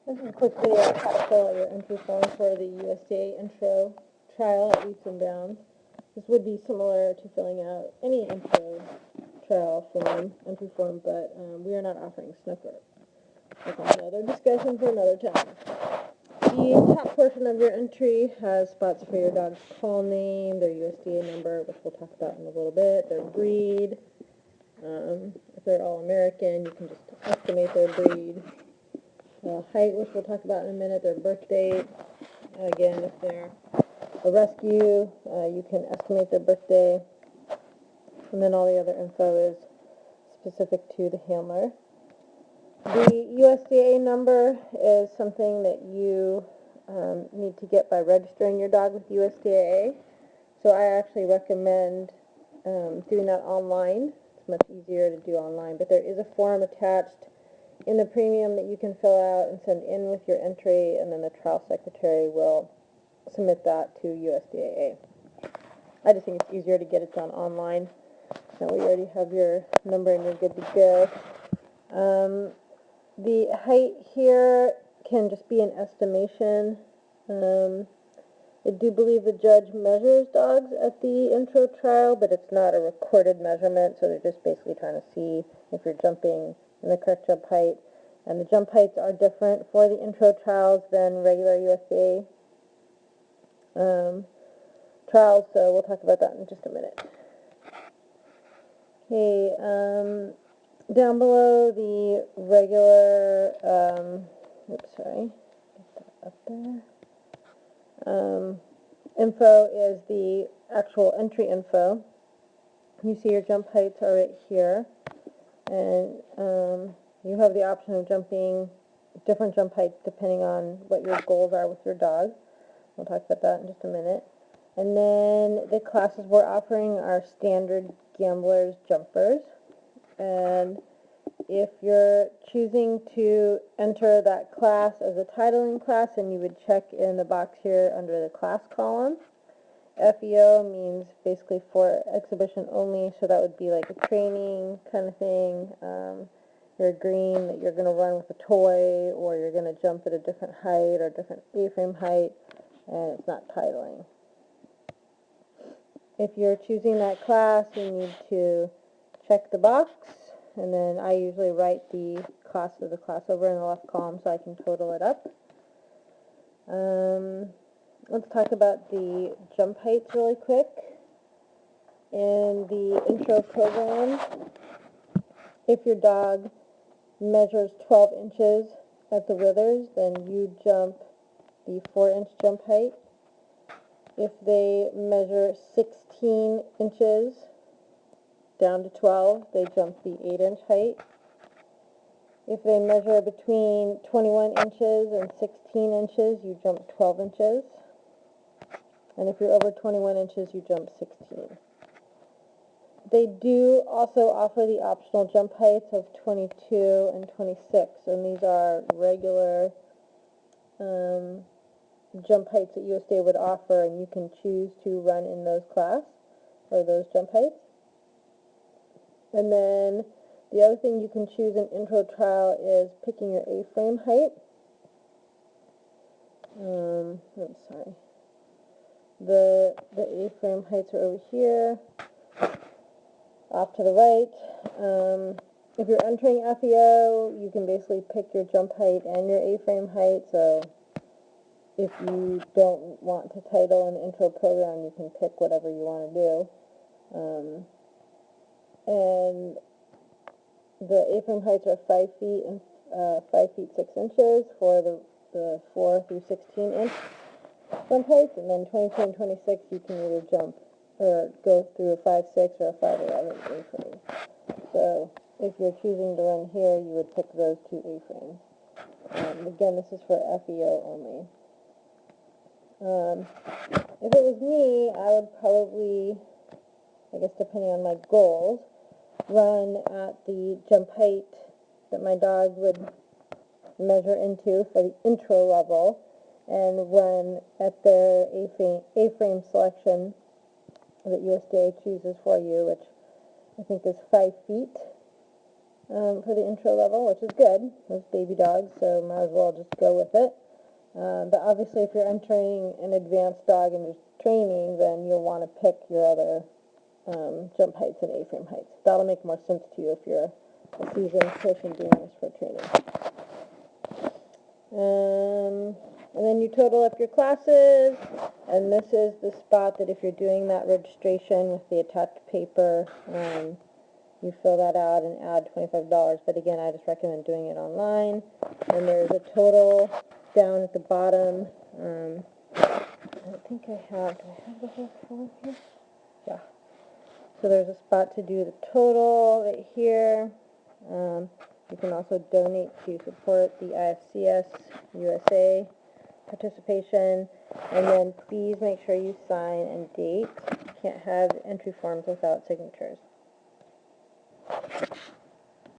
This is a quick video of how to fill out your entry form for the USDA intro trial at leaps and bounds. This would be similar to filling out any intro trial form, entry form, but we are not offering snooker. That's another discussion for another time. The top portion of your entry has spots for your dog's call name, their USDA number, which we'll talk about in a little bit, their breed. If they're all American, you can just estimate their breed. Height, which we'll talk about in a minute, their birth date. Again, if they're a rescue, you can estimate their birthday. And then all the other info is specific to the handler. The USDAA number is something that you need to get by registering your dog with USDAA. So I actually recommend doing that online. It's much easier to do online, but there is a form attached in the premium that you can fill out and send in with your entry, and then the trial secretary will submit that to USDAA. I just think it's easier to get it done online. Now we already have your number and you're good to go. The height here can just be an estimation. I do believe the judge measures dogs at the intro trial, but it's not a recorded measurement, so they're just basically trying to see if you're jumping in the correct jump height. And the jump heights are different for the intro trials than regular USDA trials, so we'll talk about that in just a minute. Okay, down below the regular, up there. Info is the actual entry info. You see your jump heights are right here, and you have the option of jumping different jump heights depending on what your goals are with your dog. We'll talk about that in just a minute. And then the classes we're offering are standard gamblers jumpers. And if you're choosing to enter that class as a titling class, then you would check in the box here under the class column. FEO means basically for exhibition only, so that would be like a training kind of thing. You're agreeing that you're going to run with a toy, or you're going to jump at a different height or different A-frame height, and it's not titling. If you're choosing that class, you need to check the box, and then I usually write the cost of the class over in the left column so I can total it up. Let's talk about the jump heights really quick. In the intro program, if your dog measures 12 inches at the withers, then you jump the 4-inch jump height. If they measure 16 inches down to 12, they jump the 8-inch height. If they measure between 21 inches and 16 inches, you jump 12 inches. And if you're over 21 inches, you jump 16. They do also offer the optional jump heights of 22 and 26, and these are regular jump heights that USDA would offer, and you can choose to run in those class or those jump heights. And then the other thing you can choose in intro trial is picking your A-frame height. The A-frame heights are over here, off to the right. If you're entering FEO, you can basically pick your jump height and your A-frame height, so if you don't want to title an intro program, you can pick whatever you want to do. And the A-frame heights are 5 feet and 5 feet 6 inches for the 4 through 16 inch jump heights, and then 22 and 26 you can either jump or go through a 5'6" or a 5'11" A-frame. So if you're choosing to run here, you would pick those two A-frames. Again, this is for FEO only. If it was me, I would probably, I guess depending on my goals, run at the jump height that my dog would measure into for the intro level, and run at their A-frame selection that USDA chooses for you, which I think is 5 feet. for the intro level, which is good. It's baby dogs, so might as well just go with it. But obviously, if you're entering an advanced dog and you're training, then you'll want to pick your other jump heights and A-frame heights. That'll make more sense to you if you're a seasoned person doing this for training. And then you total up your classes, and this is the spot that if you're doing that registration with the attached paper, you fill that out and add $25. But again, I just recommend doing it online. And there's a total down at the bottom. I think I have, do I have the whole form here? Yeah. So there's a spot to do the total right here. You can also donate to support the IFCS USA participation. And then please make sure you sign and date. You can't have entry forms without signatures.